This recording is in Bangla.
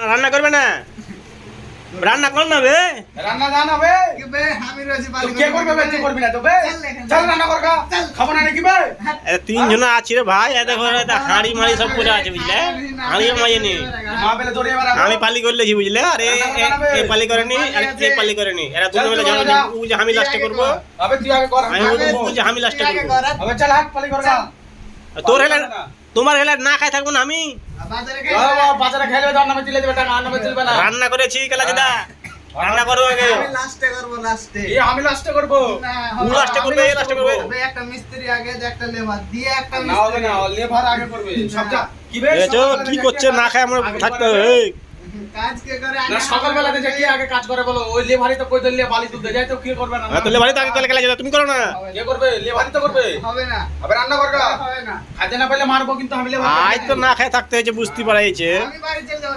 রান্না করবে না? রান্না কর না বে। রান্না জানা বে বে আমি রয়েছি বাড়ি কে করবে বে তুই করবি না তো বে চল রান্না কর গা খাবো না নাকি বে তিন জন আছে রে ভাই, এ দেখো হাঁড়ি মাড়ি সব করে আছে বুঝলে, হাঁড়ি মাঝে নি মা বেলে দৌড়ে এবার আমি পালি করলেছি বুঝলে, আর এ পালি করেনি আর এ পালি করেনি, এরা দুজন মিলে জানো যে আমি লাস্টে করবো, আবে তুই আগে কর আমি বলবো যে আমি লাস্টে করবো। আবে চল হাত পালি কর গা তোর হেলে তোমার হেলে না খাই থাকবো না আমি? বাজারে বাজারে খেলে দাও নামে দিলে দেবে টাকা আর নামে দিলবে না রান্না করেছি কেলা দিদা, রান্না করবো আগে। আমি লাস্টে করব লাস্টে এই আমি লাস্টে করব তুই লাস্টে করবে, এ লাস্টে করবে। বে একটা মিস্ত্রি আগে যে একটা লেবার দিয়ে একটা না হবে না লেবার আগে করবে সব যা কি বে এছো কি করছে, না খাই আমরা থাকতে হবে। এই কাজ কে করে না সকালবেলা যে কি আগে কাজ করে বলো ওই লেবারই তো কই দিলে বালি তুলতে যায় তো কি করবে না তাহলে বাড়িতে আগে কেলা যেটা তুমি করো না। কে করবে লেবারই তো করবে হবে না আবে রান্না কর গা হবে না খাইতে না পারলে মারবো কিন্তু আমি লেবার আজ তো না খাই থাকতে হয়েছে বুঝতে পারাইছে। আমি বাড়ি চলে যাব